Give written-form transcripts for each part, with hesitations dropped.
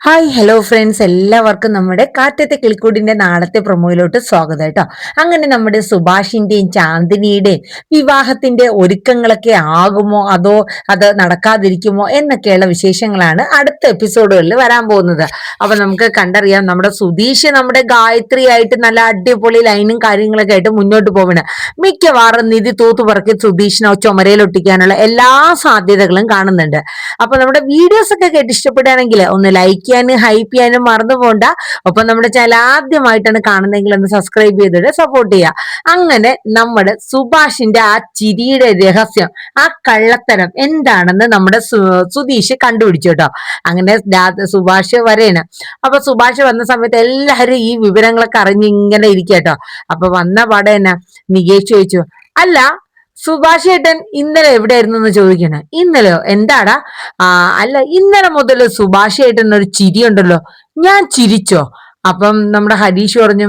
Hi hello friends, എല്ലാവർക്കും നമ്മുടെ കാറ്റത്തെ കിളിക്കൂടിന്റെ നാളത്തെ പ്രൊമോയിലോട്ട് സ്വാഗതം കേട്ടോ. അങ്ങനെ നമ്മുടെ സുഭാഷിന്റെയും ചാന്ദിനിയുടെയും വിവാഹത്തിന്റെ ഒരുക്കങ്ങളൊക്കെ ആകുമോ അതോ അത് നടക്കാതിരിക്കുമോ എന്നൊക്കെയുള്ള വിശേഷങ്ങളാണ് അടുത്ത എപ്പിസോഡുകളിൽ വരാൻ പോകുന്നത്. അപ്പൊ നമുക്ക് കണ്ടറിയാം, നമ്മുടെ സുധീഷ് നമ്മുടെ ഗായത്രി ആയിട്ട് നല്ല അടിപൊളി ലൈനും കാര്യങ്ങളൊക്കെ ആയിട്ട് മുന്നോട്ട് പോവാണ്. മിക്കവാറും നിധി തൂത്തുപറക്കി സുധീഷിനെ ചുമരയിലൊട്ടിക്കാനുള്ള എല്ലാ സാധ്യതകളും കാണുന്നുണ്ട്. അപ്പൊ നമ്മുടെ വീഡിയോസ് ഒക്കെ കേട്ട് ഇഷ്ടപ്പെടുകയാണെങ്കിൽ ഒന്ന് ലൈക്ക് ചെയ്യാനും ഹൈപ്പ് ചെയ്യാനും മറന്നു പോണ്ട. ഒപ്പം നമ്മുടെ ചാനൽ ആദ്യമായിട്ടാണ് കാണുന്നതെങ്കിൽ ഒന്ന് സബ്സ്ക്രൈബ് ചെയ്തിട്ട് സപ്പോർട്ട് ചെയ്യുക. അങ്ങനെ നമ്മുടെ സുഭാഷിന്റെ ആ ചിരിയുടെ രഹസ്യം, ആ കള്ളത്തരം എന്താണെന്ന് നമ്മുടെ സുധീഷ് കണ്ടുപിടിച്ചു കേട്ടോ. അങ്ങനെ സുഭാഷ് വരെയാണ്. അപ്പൊ സുഭാഷ് വന്ന സമയത്ത് എല്ലാവരും ഈ വിവരങ്ങളൊക്കെ അറിഞ്ഞിങ്ങനെ ഇരിക്കുക കേട്ടോ. അപ്പൊ വന്ന പാടെ തന്നെ നികേഷ് ചോദിച്ചു, അല്ല സുഭാഷ് ഏട്ടൻ ഇന്നലെ എവിടെയായിരുന്നു എന്ന് ചോദിക്കണേ. ഇന്നലെയോ? എന്താടാ? അല്ല, ഇന്നലെ മുതൽ സുഭാഷ് ഏട്ടൻ ഒരു ചിരിയുണ്ടല്ലോ, ഞാൻ ചിരിച്ചോ? അപ്പം നമ്മുടെ ഹരീഷ് പറഞ്ഞു,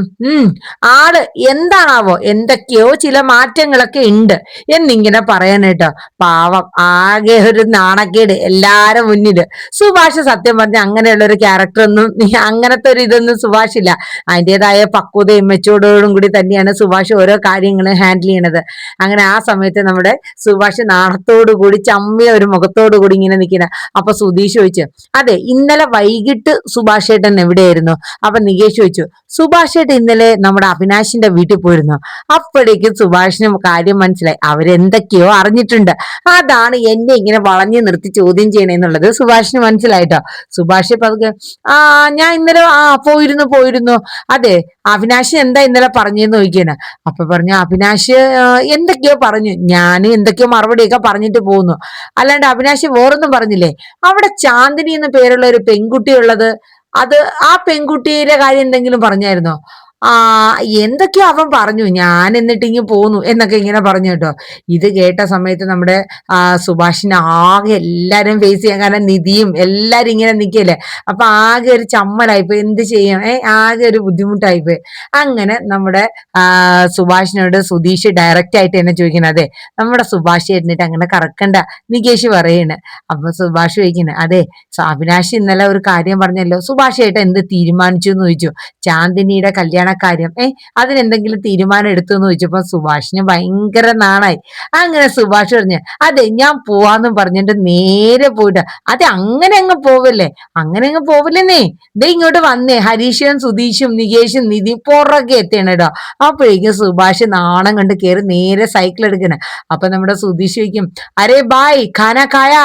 ആള് എന്താണാവോ, എന്തൊക്കെയോ ചില മാറ്റങ്ങളൊക്കെ ഉണ്ട് എന്നിങ്ങനെ പറയാനായിട്ടോ. പാവം, ആകെ ഒരു നാണക്കേട് എല്ലാരും മുന്നില്. സുഭാഷ് സത്യം പറഞ്ഞ അങ്ങനെയുള്ള ഒരു ക്യാരക്ടർ ഒന്നും, അങ്ങനത്തെ ഒരു ഇതൊന്നും സുഭാഷ് ഇല്ല. അതിൻ്റെതായ പക്വതയും മെച്ചൂർഡോടും കൂടി തന്നെയാണ് സുഭാഷ് ഓരോ കാര്യങ്ങളും ഹാൻഡിൽ ചെയ്യണത്. അങ്ങനെ ആ സമയത്ത് നമ്മുടെ സുഭാഷ് നാണത്തോടു കൂടി ചമ്മിയ ഒരു മുഖത്തോടു കൂടി ഇങ്ങനെ നിൽക്കുന്ന. അപ്പൊ സുധീഷ് ചോദിച്ചു, അതെ ഇന്നലെ വൈകിട്ട് സുഭാഷ് ഏട്ടൻ എവിടെയായിരുന്നു? അപ്പൊ നികേഷ് ചോദിച്ചു, സുഭാഷ് ഏട്ടൻ ഇന്നലെ നമ്മുടെ അവിനാശിന്റെ വീട്ടിൽ പോയിരുന്നു. അപ്പോഴേക്കും സുഭാഷിന് കാര്യം മനസ്സിലായി, അവരെന്തൊക്കെയോ അറിഞ്ഞിട്ടുണ്ട്. അതാണ് എന്നെ ഇങ്ങനെ വളഞ്ഞു നിർത്തി ചോദ്യം ചെയ്യണെന്നുള്ളത് സുഭാഷിന് മനസ്സിലായിട്ടോ. സുഭാഷ് പതുക്കെ, ഞാൻ ഇന്നലെ പോയിരുന്നു. അതെ, അവിനാശ് എന്താ ഇന്നലെ പറഞ്ഞെന്ന് ചോദിക്കാണ്. അപ്പൊ പറഞ്ഞു, അവിനാശ് എന്തൊക്കെയോ പറഞ്ഞു, ഞാൻ എന്തൊക്കെയോ മറുപടിയൊക്കെ പറഞ്ഞിട്ട് പോകുന്നു. അല്ലാണ്ട് അവിനാശ് വേറൊന്നും പറഞ്ഞില്ലേ? അവിടെ ചാന്ദിനി എന്ന് പേരുള്ള ഒരു പെൺകുട്ടി ഉള്ളത്, അത് ആ പെൺകുട്ടിയുടെ കാര്യം എന്തെങ്കിലും പറഞ്ഞായിരുന്നോ? ആ, എന്തൊക്കെയോ അവൻ പറഞ്ഞു, ഞാൻ എന്നിട്ട് ഇങ്ങ് പോന്നു എന്നൊക്കെ ഇങ്ങനെ പറഞ്ഞു കേട്ടോ. ഇത് കേട്ട സമയത്ത് നമ്മുടെ സുഭാഷിന് ആകെ എല്ലാരും ഫേസ് ചെയ്യാൻ, കാരണം നിധിയും എല്ലാരും ഇങ്ങനെ നിൽക്കല്ലേ. അപ്പൊ ആകെ ഒരു ചമ്മലായിപ്പോയി, എന്ത് ചെയ്യും, ആകെ ഒരു ബുദ്ധിമുട്ടായിപ്പോയി. അങ്ങനെ നമ്മുടെ സുഭാഷിനോട് സുധീഷ് ഡയറക്റ്റ് ആയിട്ട് തന്നെ ചോദിക്കുന്നത്, അതെ നമ്മുടെ സുഭാഷ് എന്നിട്ട് അങ്ങനെ കറക്കണ്ട, നികേഷ് പറയണ്. അപ്പൊ സുഭാഷ് ചോദിക്കുന്നത്, അതെ അവിനാശ് ഇന്നലെ ഒരു കാര്യം പറഞ്ഞല്ലോ, സുഭാഷ് ഏട്ടൻ എന്ത് തീരുമാനിച്ചു എന്ന് ചോദിച്ചു. ചാന്ദിനിയുടെ കല്യാണക്കാര്യം, അതിനെന്തെങ്കിലും തീരുമാനം എടുത്തു എന്ന് ചോദിച്ചപ്പോ സുഭാഷിന് ഭയങ്കര നാണായി. അങ്ങനെ സുഭാഷ് പറഞ്ഞു, അതെ ഞാൻ പോവാന്നും പറഞ്ഞിട്ട് നേരെ പോയിട്ട്, അതെ അങ്ങനെ അങ്ങ് പോവല്ലേ, അങ്ങനെ അങ്ങ് പോവില്ലെന്നേ, ദേ ഇങ്ങോട്ട് വന്നേ, ഹരീഷും സുധീഷും നികേഷും നിധി പുറകെ എത്തിയാണ് കേട്ടോ. അപ്പോഴേക്കും സുഭാഷ് നാണം കണ്ട് കയറി നേരെ സൈക്കിൾ എടുക്കണേ. അപ്പൊ നമ്മുടെ സുധീഷ് ചോദിക്കും, അരേ ബായ് ഖാന ഖായാ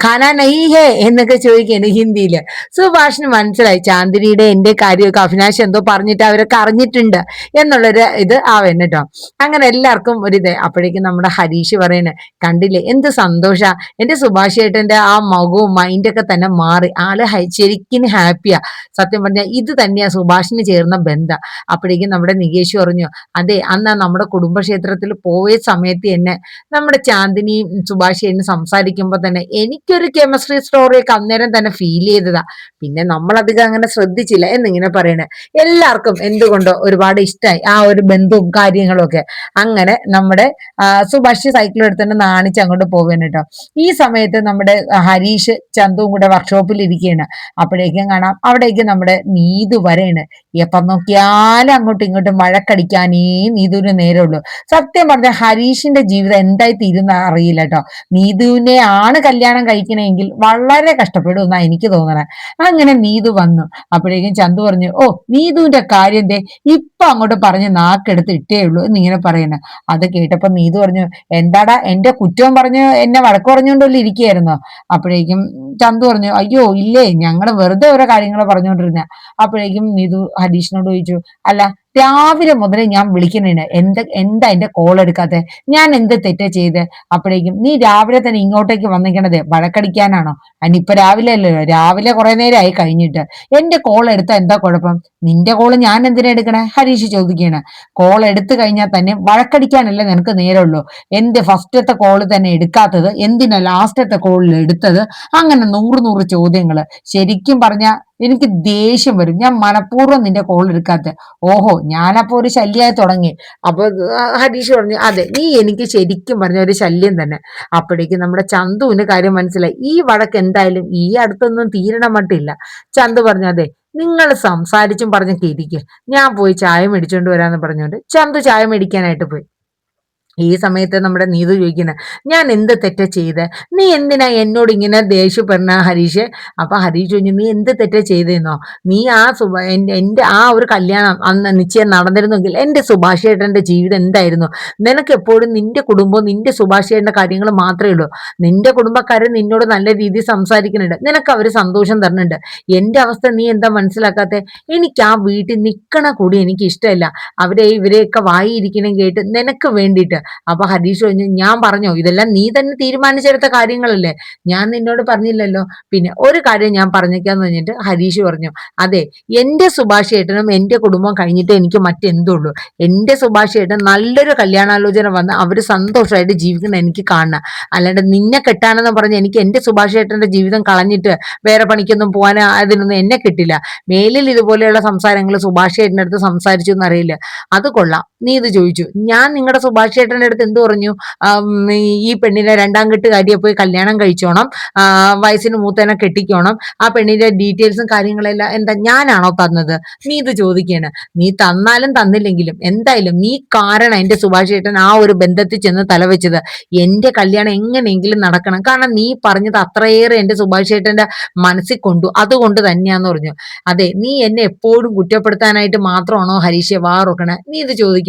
ഖാന നഹീ ഹേ എന്നൊക്കെ ചോദിക്കാണ് ഹിന്ദിയില്. സുഭാഷിന് മനസ്സിലായി ചാന്ദിനിയുടെ എന്റെ കാര്യമൊക്കെ അവിനാശ് എന്തോ പറഞ്ഞിട്ട് അവരൊക്കെ അറിഞ്ഞിട്ടുണ്ട് എന്നുള്ളൊരു ഇത് ആവേൻ കേട്ടോ. അങ്ങനെ എല്ലാവർക്കും ഒരിത്. അപ്പോഴേക്കും നമ്മുടെ ഹരീഷ് പറയണേ, കണ്ടില്ലേ എന്ത് സന്തോഷ, എന്റെ സുഭാഷ് ഏട്ടന്റെ ആ മുഖവും മൈൻഡൊക്കെ തന്നെ മാറി, ആള് ശരിക്കും ഹാപ്പിയാ. സത്യം പറഞ്ഞാൽ ഇത് തന്നെയാ സുഭാഷിന് ചേർന്ന ബന്ധം. അപ്പോഴേക്കും നമ്മുടെ നികേഷ് പറഞ്ഞു, അതെ അന്ന് നമ്മുടെ കുടുംബക്ഷേത്രത്തിൽ പോയ സമയത്ത് തന്നെ നമ്മുടെ ചാന്ദിനിയും സുഭാഷ് ഏട്ടനും സംസാരിക്കുമ്പോൾ തന്നെ എനിക്കൊരു കെമിസ്ട്രി സ്റ്റോറിയൊക്കെ അന്നേരം തന്നെ ഫീൽ ചെയ്തതാ. പിന്നെ നമ്മളധികം അങ്ങനെ ശ്രദ്ധിച്ചില്ല എന്നിങ്ങനെ പറയണേ. എല്ലാവർക്കും എന്തുകൊണ്ടോ ഒരുപാട് ഇഷ്ടമായി ആ ഒരു ബന്ധവും കാര്യങ്ങളും ഒക്കെ. അങ്ങനെ നമ്മുടെ സുഭാഷ് സൈക്കിൾ എടുത്തിട്ട് നാണിച്ച് അങ്ങോട്ട് പോവുകയാണ് കേട്ടോ. ഈ സമയത്ത് നമ്മുടെ ഹരീഷ് ചന്തുവും കൂടെ വർക്ക്ഷോപ്പിൽ ഇരിക്കുകയാണ്. അപ്പോഴേക്കും കാണാം അവിടേക്ക് നമ്മുടെ നീതു വരെയാണ്. എപ്പം നോക്കിയാലും അങ്ങോട്ടും ഇങ്ങോട്ടും വഴക്കടിക്കാനേ നീതുവിന് നേരമുള്ളൂ. സത്യം പറഞ്ഞ ഹരീഷിന്റെ ജീവിതം എന്തായി തീരുന്ന അറിയില്ല കേട്ടോ. നീതുവിനെ ആണ് കല്യാണം കഴിക്കണമെങ്കിൽ വളരെ കഷ്ടപ്പെടുമെന്നാ എനിക്ക് തോന്നണേ. അങ്ങനെ നീതു വന്നു. അപ്പോഴേക്കും ചന്തു പറഞ്ഞു, ഓ നീതുവിന്റെ കാര്യം എന്തേ ഇപ്പൊ അങ്ങോട്ട് പറഞ്ഞ് നാക്കെടുത്ത് ഇട്ടേ ഉള്ളൂ എന്നിങ്ങനെ പറയണേ. അത് കേട്ടപ്പോ നീതു പറഞ്ഞു, എന്താടാ എന്റെ കുറ്റവും പറഞ്ഞു എന്നെ വഴക്ക് പറഞ്ഞുകൊണ്ടല്ലേ ഇരിക്കുകയായിരുന്നോ? അപ്പോഴേക്കും ചന്തു പറഞ്ഞു, അയ്യോ ഇല്ലേ, ഞങ്ങള് വെറുതെ ഓരോ കാര്യങ്ങൾ പറഞ്ഞുകൊണ്ടിരുന്ന. അപ്പോഴേക്കും നീതു ഹരീഷിനോട് ചോദിച്ചു, അല്ല രാവിലെ മുതലേ ഞാൻ വിളിക്കണേണ്, എന്താ എന്റെ കോൾ എടുക്കാത്തെ, ഞാൻ എന്ത് തെറ്റാ ചെയ്ത്? അപ്പോഴേക്കും നീ രാവിലെ തന്നെ ഇങ്ങോട്ടേക്ക് വന്നിക്കണത് വഴക്കടിക്കാനാണോ? അതിനിപ്പൊ രാവിലെ അല്ലല്ലോ, രാവിലെ കുറെ നേരമായി കഴിഞ്ഞിട്ട്. എന്റെ കോൾ എടുത്താ എന്താ കുഴപ്പം? നിന്റെ കോള് ഞാൻ എന്തിനാ എടുക്കണേ? ഹരീഷ് ചോദിക്കുകയാണ്. കോൾ എടുത്തു കഴിഞ്ഞാൽ തന്നെ വഴക്കടിക്കാനല്ലേ നിനക്ക് നേരമുള്ളൂ. എന്ത് ഫസ്റ്റത്തെ കോള് തന്നെ എടുക്കാത്തത്, എന്തിനാ ലാസ്റ്റത്തെ കോളിൽ എടുത്തത്? അങ്ങനെ ഇങ്ങനെ 100 ചോദ്യങ്ങള്. ശരിക്കും പറഞ്ഞ എനിക്ക് ദേഷ്യം വരും. ഞാൻ മനഃപൂർവ്വം നിന്റെ കോൾ എടുക്കാത്ത. ഓഹോ, ഞാനപ്പോ ഒരു ശല്യമായി തുടങ്ങി. അപ്പൊ ഹരീഷ് പറഞ്ഞു, അതെ നീ എനിക്ക് ശരിക്കും പറഞ്ഞ ഒരു ശല്യം തന്നെ. അപ്പോഴേക്കും നമ്മുടെ ചന്തുവിന് കാര്യം മനസ്സിലായി. ഈ വഴക്ക് എന്തായാലും ഈ അടുത്തൊന്നും തീരണ മട്ടില്ല. ചന്തു പറഞ്ഞു, അതെ നിങ്ങൾ സംസാരിച്ചും പറഞ്ഞൊക്കെ ഇരിക്കുക, ഞാൻ പോയി ചായ മേടിച്ചോണ്ട് വരാന്ന് പറഞ്ഞോണ്ട് ചന്തു ചായ മേടിക്കാനായിട്ട് പോയി. ഈ സമയത്ത് നമ്മുടെ നീതു ചോദിക്കുന്നത്, ഞാൻ എന്ത് തെറ്റ ചെയ്ത്, നീ എന്തിനാ എന്നോട് ഇങ്ങനെ ദേഷ്യപ്പെടുന്ന ഹരീഷ്? അപ്പൊ ഹരീഷ് ചോദിച്ചു, നീ എന്ത് തെറ്റ ചെയ്തെന്നോ? നീ ആ എന്റെ ആ ഒരു കല്യാണം അന്ന് നിശ്ചയം നടന്നിരുന്നെങ്കിൽ എന്റെ സുഭാഷ് ചേട്ടന്റെ ജീവിതം എന്തായിരുന്നു? നിനക്ക് എപ്പോഴും നിന്റെ കുടുംബവും നിന്റെ സുഭാഷ് ചേട്ടന്റെ കാര്യങ്ങൾ മാത്രമേ ഉള്ളൂ. നിന്റെ കുടുംബക്കാരൻ നിന്നോട് നല്ല രീതിയിൽ സംസാരിക്കുന്നുണ്ട്, നിനക്ക് അവര് സന്തോഷം തരുന്നുണ്ട്. എന്റെ അവസ്ഥ നീ എന്താ മനസ്സിലാക്കാത്തെ? എനിക്ക് ആ വീട്ടിൽ നിൽക്കണ കൂടി എനിക്ക് ഇഷ്ടമല്ല. ഇവരെയൊക്കെ വായിരിക്കണം കേട്ട് നിനക്ക് വേണ്ടിയിട്ട്. അപ്പൊ ഹരീഷ് പറഞ്ഞു, ഞാൻ പറഞ്ഞോ? ഇതെല്ലാം നീ തന്നെ തീരുമാനിച്ചെടുത്ത കാര്യങ്ങളല്ലേ, ഞാൻ നിന്നോട് പറഞ്ഞില്ലല്ലോ. പിന്നെ ഒരു കാര്യം ഞാൻ പറഞ്ഞേക്കാന്ന് പറഞ്ഞിട്ട് ഹരീഷ് പറഞ്ഞു, അതെ എന്റെ സുഭാഷ് ഏട്ടനും എന്റെ കുടുംബം കഴിഞ്ഞിട്ട് എനിക്ക് മറ്റെന്തുള്ളൂ. എന്റെ സുഭാഷ് ഏട്ടൻ നല്ലൊരു കല്യാണാലോചന വന്ന് അവര് സന്തോഷമായിട്ട് ജീവിക്കുന്ന എനിക്ക് കാണണം. അല്ലാണ്ട് നിന്നെ കെട്ടാനെന്ന് പറഞ്ഞ് എനിക്ക് എന്റെ സുഭാഷ് ഏട്ടന്റെ ജീവിതം കളഞ്ഞിട്ട് വേറെ പണിക്കൊന്നും പോകാൻ അതിനൊന്നും എന്നെ കിട്ടില്ല. മേലിൽ ഇതുപോലെയുള്ള സംസാരങ്ങൾ സുഭാഷ് ഏട്ടൻ്റെ അടുത്ത് സംസാരിച്ചു എന്നറിയില്ല. അത് കൊള്ളാം. നീ ഇത് ചോദിച്ചു, ഞാൻ നിങ്ങളുടെ സുഭാഷ് ചേട്ടന്റെ അടുത്ത് എന്ത് പറഞ്ഞു? ഈ പെണ്ണിനെ 2ാം കെട്ടുകാരിയെ പോയി കല്യാണം കഴിച്ചോണം, വയസ്സിന് മൂത്തനെ കെട്ടിക്കോണം, ആ പെണ്ണിന്റെ ഡീറ്റെയിൽസും കാര്യങ്ങളെല്ലാം എന്താ ഞാനാണോ തന്നത്? നീ ഇത് ചോദിക്കാണ്. നീ തന്നാലും തന്നില്ലെങ്കിലും എന്തായാലും നീ കാരണം എന്റെ സുഭാഷ് ചേട്ടൻ ആ ഒരു ബന്ധത്തിൽ ചെന്ന് തലവെച്ചത്. എന്റെ കല്യാണം എങ്ങനെയെങ്കിലും നടക്കണം, കാരണം നീ പറഞ്ഞത് അത്രയേറെ എന്റെ സുഭാഷ് ചേട്ടന്റെ മനസ്സിൽ കൊണ്ടു, അതുകൊണ്ട് തന്നെയാന്ന് പറഞ്ഞു. അതെ, നീ എന്നെ എപ്പോഴും കുറ്റപ്പെടുത്താനായിട്ട് മാത്രമാണോ ഹരീഷെ വാറുക്കണേ? നീ ഇത് ചോദിക്കാണ്.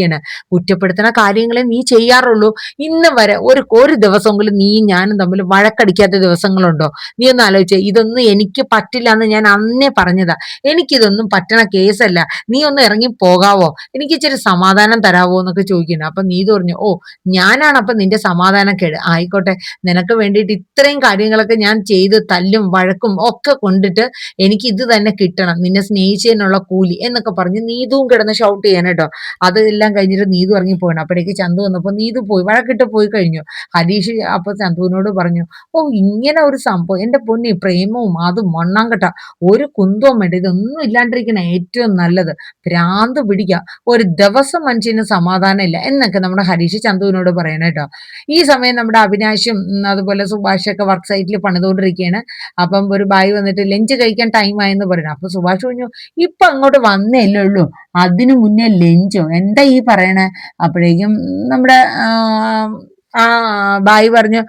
കുറ്റപ്പെടുത്തുന്ന കാര്യങ്ങളെ നീ ചെയ്യാറുള്ളൂ. ഇന്ന് വരെ ഒരു ദിവസമെങ്കിലും നീ ഞാനും തമ്മിൽ വഴക്കടിക്കാത്ത ദിവസങ്ങളുണ്ടോ? നീ ഒന്ന് ആലോചിച്ചേ. ഇതൊന്നും എനിക്ക് പറ്റില്ല എന്ന് ഞാൻ അന്നേ പറഞ്ഞതാ. എനിക്കിതൊന്നും പറ്റണ കേസല്ല. നീ ഒന്ന് ഇറങ്ങി പോകാവോ? എനിക്ക് ഇച്ചിരി സമാധാനം തരാവോ എന്നൊക്കെ ചോദിക്കുന്നു. അപ്പൊ നീ പറഞ്ഞു, ഓ ഞാനാണ് അപ്പൊ നിന്റെ സമാധാനക്കേട്. ആയിക്കോട്ടെ, നിനക്ക് വേണ്ടിയിട്ട് ഇത്രയും കാര്യങ്ങളൊക്കെ ഞാൻ ചെയ്ത് തല്ലും വഴക്കും ഒക്കെ കൊണ്ടിട്ട് എനിക്ക് ഇത് തന്നെ കിട്ടണം, നിന്നെ സ്നേഹിച്ചതിനുള്ള കൂലി എന്നൊക്കെ പറഞ്ഞ് നീതുവും കിടന്ന് ഷൗട്ട് ചെയ്യാൻ കേട്ടോ. അതെല്ലാം കഴിഞ്ഞിട്ട് നീതു ഇറങ്ങി പോകണം. അപ്പോഴേക്ക് ചന്തു വന്നപ്പോൾ നീതു പോയി വഴക്കിട്ട് പോയി കഴിഞ്ഞു. ഹരീഷ് അപ്പൊ ചന്തുവിനോട് പറഞ്ഞു, ഓ ഇങ്ങനെ ഒരു സംഭവം, എന്റെ പൊന്നി പ്രേമവും അതും മണ്ണാങ്കട്ട ഒരു കുന്തവും വേണ്ട, ഇതൊന്നും ഇല്ലാണ്ടിരിക്കണ ഏറ്റവും നല്ലത്. ഭ്രാന്ത് പിടിക്കുക, ഒരു ദിവസം മനുഷ്യന് സമാധാനം ഇല്ല എന്നൊക്കെ നമ്മുടെ ഹരീഷ് ചന്തുവിനോട് പറയണം കേട്ടോ. ഈ സമയം നമ്മുടെ അവിനാശും അതുപോലെ സുഭാഷൊക്കെ വർക്ക് സൈറ്റിൽ പണിതുകൊണ്ടിരിക്കുകയാണ്. അപ്പം ഒരു ബായി വന്നിട്ട് ലഞ്ച് കഴിക്കാൻ ടൈം ആയെന്ന് പറയണം. അപ്പൊ സുഭാഷ് പറഞ്ഞു, ഇപ്പൊ അങ്ങോട്ട് വന്നേല്ലേ ഉള്ളൂ, അതിനു മുന്നേ ലഞ്ചോ? എന്താ ഈ പറയണേ? അപ്പോഴേക്കും നമ്മുടെ ആ ബായി പറഞ്ഞു,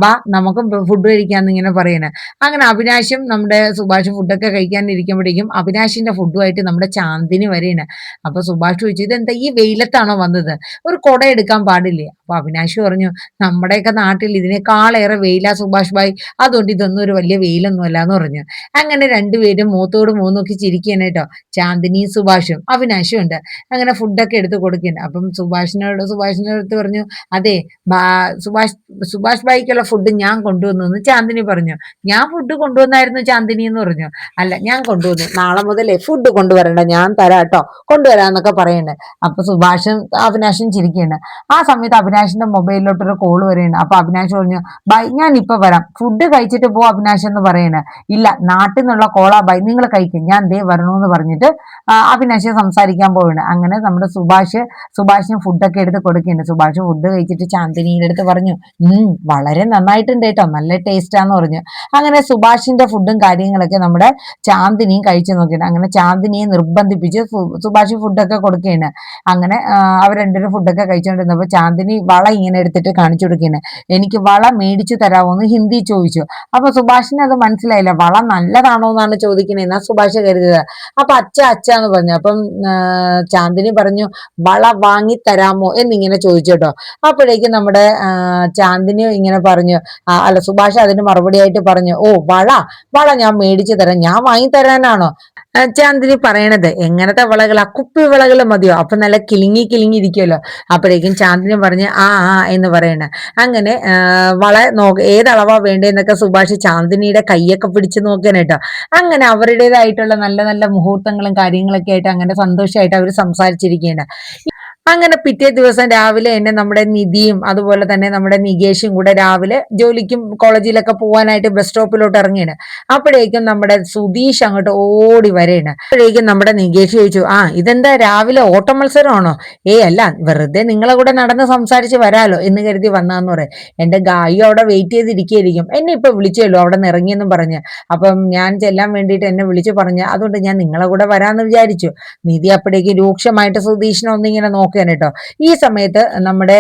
ബാ നമുക്ക് ഫുഡ് കഴിക്കാന്ന് ഇങ്ങനെ പറയണേ. അങ്ങനെ അവിനാശും നമ്മുടെ സുഭാഷ് ഫുഡൊക്കെ കഴിക്കാൻ ഇരിക്കുമ്പോഴേക്കും അവിനാശിന്റെ ഫുഡുമായിട്ട് നമ്മുടെ ചാന്ദിനി വരെയാണ്. അപ്പൊ സുഭാഷ് ചോദിച്ചു, ഇതെന്താ ഈ വെയിലത്താണോ വന്നത്? ഒരു കുട എടുക്കാൻ പാടില്ലേ? അപ്പൊ അവിനാശ് പറഞ്ഞു, നമ്മുടെയൊക്കെ നാട്ടിൽ ഇതിനേക്കാളേറെ വെയിലാ സുഭാഷ് ഭായ്, അതുകൊണ്ട് ഇതൊന്നും ഒരു വലിയ വെയിലൊന്നും അല്ല എന്ന് പറഞ്ഞു. അങ്ങനെ രണ്ടുപേരും മൂത്തോട് മൂന്നോക്കി ചിരിക്കുകയാണ് കേട്ടോ. ചാന്ദിനിയും സുഭാഷും അവിനാശും ഉണ്ട്. അങ്ങനെ ഫുഡൊക്കെ എടുത്ത് കൊടുക്കുന്നുണ്ട്. അപ്പം സുഭാഷിനോട് അടുത്ത് പറഞ്ഞു, അതെ സുഭാഷ് സുഭാഷ് ഭായിക്കുള്ള ഫുഡ് ഞാൻ കൊണ്ടുവന്നു എന്ന് ചാന്ദിനി പറഞ്ഞു. ഞാൻ ഫുഡ് കൊണ്ടുവന്നായിരുന്നു ചാന്ദിനി എന്ന് പറഞ്ഞു. അല്ല, ഞാൻ കൊണ്ടുവന്നു, നാളെ മുതലേ ഫുഡ് കൊണ്ടുവരണ്ട, ഞാൻ തരാട്ടോ, കൊണ്ടുവരാന്നൊക്കെ പറയണ്ടേ. അപ്പൊ സുഭാഷും അവിനാശും ചിരിക്കുകയാണ്. ആ സമയത്ത് അവിനാശിന്റെ മൊബൈലിലോട്ടൊരു കോൾ വരെയാണ്. അപ്പൊ അവിനാശ് പറഞ്ഞു, ബൈ ഞാൻ ഇപ്പൊ വരാം, ഫുഡ് കഴിച്ചിട്ട് പോ അവിനാശ് എന്ന് പറയണേ. ഇല്ല, നാട്ടിൽ നിന്നുള്ള കോളാ ബൈ, നിങ്ങൾ കഴിക്കും, ഞാൻ ദേ വരണമെന്ന് പറഞ്ഞിട്ട് അവിനാശ് സംസാരിക്കാൻ പോവുകയാണ്. അങ്ങനെ നമ്മുടെ സുഭാഷിന് ഫുഡൊക്കെ എടുത്ത് കൊടുക്കുകയാണ്. സുഭാഷ് ഫുഡ് കഴിച്ചിട്ട് ചാന്ദിനിയുടെ അടുത്ത് പറഞ്ഞു, വളരെ നന്നായിട്ടുണ്ട് കേട്ടോ, നല്ല ടേസ്റ്റാന്ന് പറഞ്ഞു. അങ്ങനെ സുഭാഷിന്റെ ഫുഡും കാര്യങ്ങളൊക്കെ നമ്മുടെ ചാന്ദിനിയും കഴിച്ചു നോക്കിയിട്ട് അങ്ങനെ ചാന്ദിനിയെ നിർബന്ധിപ്പിച്ച് സുഭാഷ് ഫുഡൊക്കെ കൊടുക്കുകയാണ്. അങ്ങനെ അവർ രണ്ടുപേരും ഫുഡൊക്കെ കഴിച്ചുകൊണ്ടിരുന്നപ്പോൾ ചാന്ദിനി വള ഇങ്ങനെ എടുത്തിട്ട് കാണിച്ചു കൊടുക്കുകയാണ്. എനിക്ക് വള മേടിച്ചു തരാമോ എന്ന് ഹിന്ദി ചോദിച്ചു. അപ്പൊ സുഭാഷിന് അത് മനസ്സിലായില്ല, വള നല്ലതാണോ എന്നാണ് ചോദിക്കുന്നത് എന്നാ സുഭാഷ് കരുതിയത്. അപ്പൊ അച്ഛ എന്ന് പറഞ്ഞു. അപ്പം ചാന്ദിനി പറഞ്ഞു, വള വാങ്ങി തരാമോ എന്നിങ്ങനെ ചോദിച്ചു കേട്ടോ. അപ്പോഴേക്കും നമ്മുടെ ചാന്ദിനി ഇങ്ങനെ പറഞ്ഞു, അല്ല സുഭാഷ് അതിന് മറുപടി ആയിട്ട് പറഞ്ഞു, ഓ വള ഞാൻ മേടിച്ചു തരാം, ഞാൻ വാങ്ങി തരാനാണോ ചാന്ദിനി പറയണത്? എങ്ങനത്തെ വളകളാ? കുപ്പി വളകൾ മതിയോ? അപ്പൊ നല്ല കിലുങ്ങി ഇരിക്കുമല്ലോ. അപ്പോഴേക്കും ചാന്ദിനി പറഞ്ഞ് എന്ന് പറയണ. അങ്ങനെ വള ഏതളവാ വേണ്ടതെന്നൊക്കെ സുഭാഷ് ചാന്ദിനിയുടെ കൈയൊക്കെ പിടിച്ച് നോക്കാനായിട്ടോ. അങ്ങനെ അവരുടേതായിട്ടുള്ള നല്ല നല്ല മുഹൂർത്തങ്ങളും കാര്യങ്ങളൊക്കെ ആയിട്ട് അങ്ങനെ സന്തോഷമായിട്ട് അവർ സംസാരിച്ചിരിക്കുകയാണ്. അങ്ങനെ പിറ്റേ ദിവസം രാവിലെ തന്നെ നമ്മുടെ നിധിയും അതുപോലെ തന്നെ നമ്മുടെ നികേഷും കൂടെ രാവിലെ ജോലിക്കും കോളേജിലൊക്കെ പോകാനായിട്ട് ബസ് സ്റ്റോപ്പിലോട്ട് ഇറങ്ങിയാണ്. അപ്പോഴേക്കും നമ്മുടെ സുധീഷ് അങ്ങോട്ട് ഓടി വരെയാണ്. അപ്പോഴേക്കും നമ്മുടെ നികേഷ് ചോദിച്ചു, ആ ഇതെന്താ രാവിലെ ഓട്ട മത്സരമാണോ? അല്ല, വെറുതെ നിങ്ങളെ കൂടെ നടന്ന് സംസാരിച്ച് വരാലോ എന്ന് കരുതി വന്നാന്ന് പറയാം. എന്റെ ഗായു അവിടെ വെയിറ്റ് ചെയ്തിരിക്കുകയായിരിക്കും, എന്നെ ഇപ്പൊ വിളിച്ചല്ലോ അവിടെ നിന്ന് ഇറങ്ങിയെന്നും പറഞ്ഞ്. അപ്പം ഞാൻ ചെല്ലാൻ വേണ്ടിയിട്ട് എന്നെ വിളിച്ചു പറഞ്ഞ്, അതുകൊണ്ട് ഞാൻ നിങ്ങളെ കൂടെ വരാന്ന് വിചാരിച്ചു. നിധി അപ്പോഴേക്ക് രൂക്ഷമായിട്ട് സുധീഷിനെ ഒന്നിങ്ങനെ നോക്കുകയാണ് കേട്ടോ. ഈ സമയത്ത് നമ്മുടെ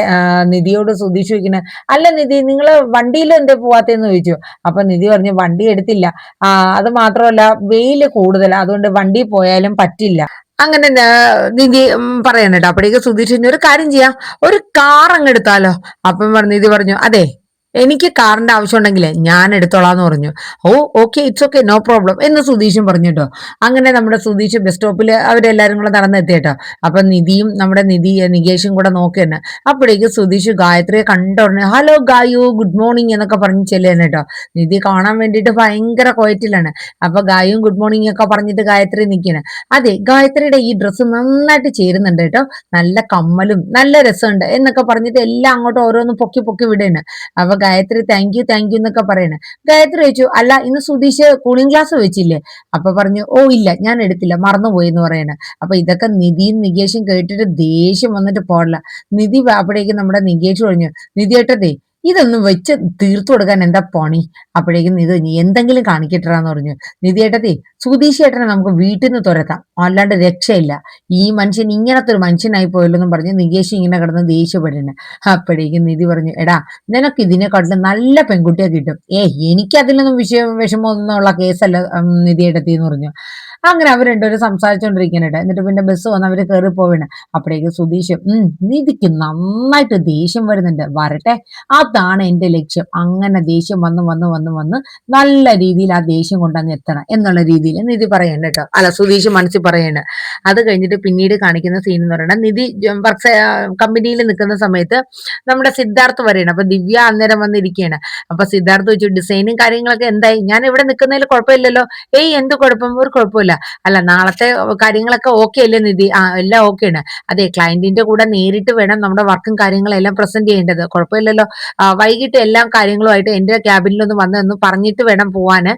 നിധിയോട് സുധീഷ് ചോദിക്കുന്നത്, അല്ല നിധി, നിങ്ങൾ വണ്ടിയിൽ എന്താ പോവാത്തെന്ന് ചോദിച്ചു. അപ്പൊ നിധി പറഞ്ഞു, വണ്ടി എടുത്തില്ല, അത് മാത്രമല്ല വെയില് കൂടുതൽ, അതുകൊണ്ട് വണ്ടി പോയാലും പറ്റില്ല. അങ്ങനെ നിധി പറയണ കേട്ടോ. അപ്പോഴേക്ക് സുധീഷ് ഒരു കാര്യം ചെയ്യാം, ഒരു കാർ അങ്ങ് എടുത്താലോ. അപ്പം നിധി പറഞ്ഞു, അതെ എനിക്ക് കാറിന്റെ ആവശ്യം ഉണ്ടെങ്കിലേ ഞാൻ എടുത്തോളാന്ന് പറഞ്ഞു. Oh okay, it's okay, no problem എന്ന് സുധീഷും പറഞ്ഞു കേട്ടോ. അങ്ങനെ നമ്മുടെ സുധീഷ് ബസ് സ്റ്റോപ്പിൽ അവരെല്ലാരും കൂടെ നടന്നെത്തി കേട്ടോ. അപ്പൊ നിധിയും നമ്മുടെ നികേഷും കൂടെ നോക്കുകയാണ്. അപ്പോഴേക്ക് സുധീഷ് ഗായത്രിയെ കണ്ടോടനെ, ഹലോ ഗായു, ഗുഡ് മോർണിംഗ് എന്നൊക്കെ പറഞ്ഞ് ചെല്ലുകയാണ് കേട്ടോ. നിധി കാണാൻ വേണ്ടിയിട്ട് ഭയങ്കര കൊയറ്റിലാണ്. അപ്പൊ ഗായും ഗുഡ് മോർണിംഗ് ഒക്കെ പറഞ്ഞിട്ട് ഗായത്രി നിൽക്കുകയാണ്. അതെ, ഗായത്രിയുടെ ഈ ഡ്രസ്സ് നന്നായിട്ട് ചേരുന്നുണ്ട് കേട്ടോ, നല്ല കമ്മലും നല്ല രസമുണ്ട് എന്നൊക്കെ പറഞ്ഞിട്ട് എല്ലാം അങ്ങോട്ട് ഓരോന്ന് പൊക്കി പൊക്കി വിടുകയാണ്. അപ്പൊ ഗായത്രി താങ്ക് യു എന്നൊക്കെ പറയണേ. ഗായത്രി ചോദിച്ചു, അല്ല ഇന്ന് സുധീഷ് കൂളിംഗ് ഗ്ലാസ് വെച്ചില്ലേ? അപ്പൊ പറഞ്ഞു, ഓ ഇല്ല, ഞാൻ എടുത്തില്ല, മറന്നുപോയി എന്ന് പറയണേ. അപ്പൊ ഇതൊക്കെ നിധിയും നികേഷും കേട്ടിട്ട് ദേഷ്യം വന്നിട്ട് പോടില്ല. നിധി അപ്പോഴേക്കും നമ്മുടെ നികേഷ് പറഞ്ഞു, നിധി ഏട്ടതേ ഇതൊന്നും വെച്ച് തീർത്തു കൊടുക്കാൻ എന്താ പണി? അപ്പോഴേക്കും നിധി, നീ എന്തെങ്കിലും കാണിക്കട്ടാന്ന് പറഞ്ഞു. നിധി ഏട്ടതേ സുധീഷ് ഏട്ടനെ നമുക്ക് വീട്ടിൽ നിന്ന് തുരത്താം, അല്ലാണ്ട് രക്ഷയില്ല. ഈ മനുഷ്യൻ ഇങ്ങനത്തെ ഒരു മനുഷ്യനായി പോയല്ലോ എന്നും പറഞ്ഞ് നികേഷ് ഇങ്ങനെ കിടന്ന് ദേഷ്യപ്പെടുന്നു. അപ്പോഴേക്കും നിധി പറഞ്ഞു, എടാ നിനക്ക് ഇതിനെക്കാട്ടിലും നല്ല പെൺകുട്ടിയെ കിട്ടും. എനിക്ക് അതിലൊന്നും വിഷമമൊന്നുള്ള കേസല്ല നിധിയെടുത്തി എന്ന് പറഞ്ഞു. അങ്ങനെ അവർ രണ്ടുപേരും സംസാരിച്ചോണ്ടിരിക്കാനായിട്ട്. എന്നിട്ട് പിന്നെ ബസ് വന്ന് അവര് കയറി പോവാണ്. അപ്പോഴേക്ക് സുധീഷ്, നിധിക്ക് നന്നായിട്ട് ദേഷ്യം വരുന്നുണ്ട്, വരട്ടെ, അതാണ് എന്റെ ലക്ഷ്യം. അങ്ങനെ ദേഷ്യം വന്ന് വന്ന് വന്ന് വന്ന് നല്ല രീതിയിൽ ആ ദേഷ്യം കൊണ്ടങ്ങ് എത്തണം എന്നുള്ള രീതിയിൽ നിധി പറയണ്ട കേട്ടോ. അല്ല, സുധീഷ് മനസ്സിൽ പറയണ്ട. അത് കഴിഞ്ഞിട്ട് പിന്നീട് കാണിക്കുന്ന സീൻ എന്ന് പറയുന്നത്, നിധി വർക്ക് കമ്പനിയിൽ നിൽക്കുന്ന സമയത്ത് നമ്മുടെ സിദ്ധാർത്ഥ് പറയണം. അപ്പൊ ദിവ്യ അന്നേരം വന്നിരിക്കുകയാണ്. അപ്പൊ സിദ്ധാർത്ഥ് ചോദിച്ചു, ഡിസൈനും കാര്യങ്ങളൊക്കെ എന്തായി? ഞാൻ ഇവിടെ നിൽക്കുന്നതിൽ കുഴപ്പമില്ലല്ലോ. എന്ത് കുഴപ്പം? ഒരു കുഴപ്പമില്ല. അല്ല, നാളത്തെ കാര്യങ്ങളൊക്കെ ഓക്കെ അല്ലേ നിധി? എല്ലാം ഓക്കെയാണ്. അതെ, ക്ലയന്റിന്റെ കൂടെ നേരിട്ട് വേണം നമ്മുടെ വർക്കും കാര്യങ്ങളും എല്ലാം പ്രസന്റ് ചെയ്യേണ്ടത്. കുഴപ്പമില്ലല്ലോ. വൈകിട്ട് എല്ലാ കാര്യങ്ങളുമായിട്ട് എന്റെ ക്യാബിനിലൊന്ന് വന്ന് പറഞ്ഞിട്ട് വേണം പോവാന്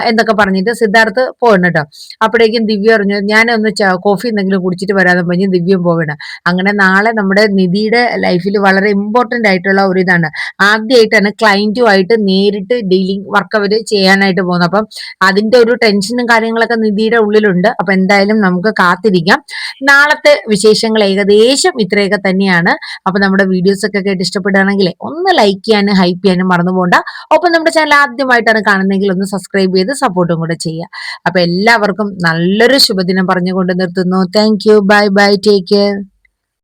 എന്നൊക്കെ പറഞ്ഞിട്ട് സിദ്ധാർത്ഥ് പോകണം കേട്ടോ. അപ്പോഴേക്കും ദിവ്യ പറഞ്ഞു, ഞാനൊന്ന് കോഫി എന്തെങ്കിലും കുടിച്ചിട്ട് വരാതെ പറഞ്ഞ് ദിവ്യം പോവണം. അങ്ങനെ നാളെ നമ്മുടെ നിധിയുടെ ലൈഫിൽ വളരെ ഇമ്പോർട്ടന്റ് ആയിട്ടുള്ള ഒരു ഇതാണ്. ആദ്യമായിട്ടാണ് ക്ലയന്റുമായിട്ട് നേരിട്ട് ഡീലിംഗ് വർക്ക് അവര് ചെയ്യാനായിട്ട് പോകുന്നത്. അപ്പം അതിന്റെ ഒരു ടെൻഷനും കാര്യങ്ങളൊക്കെ നിധിയുടെ ഉള്ളിലുണ്ട്. അപ്പൊ എന്തായാലും നമുക്ക് കാത്തിരിക്കാം. നാളത്തെ വിശേഷങ്ങൾ ഏകദേശം ഇത്രയൊക്കെ തന്നെയാണ്. അപ്പൊ നമ്മുടെ വീഡിയോസ് ഒക്കെ കേട്ട് ഇഷ്ടപ്പെടുകയാണെങ്കിൽ ഒന്ന് ലൈക്ക് ചെയ്യാനും ഹൈപ്പ് ചെയ്യാനും മറന്നു പോകണ്ട. ഒപ്പം നമ്മുടെ ചാനൽ ആദ്യമായിട്ടാണ് കാണുന്നതെങ്കിൽ ഒന്ന് സബ്സ്ക്രൈബ് ചെയ്ത് സപ്പോർട്ടും കൂടെ ചെയ്യുക. അപ്പൊ എല്ലാവർക്കും നല്ലൊരു ശുഭദിനം പറഞ്ഞുകൊണ്ട് നിർത്തുന്നു. Thank you, bye bye, take care.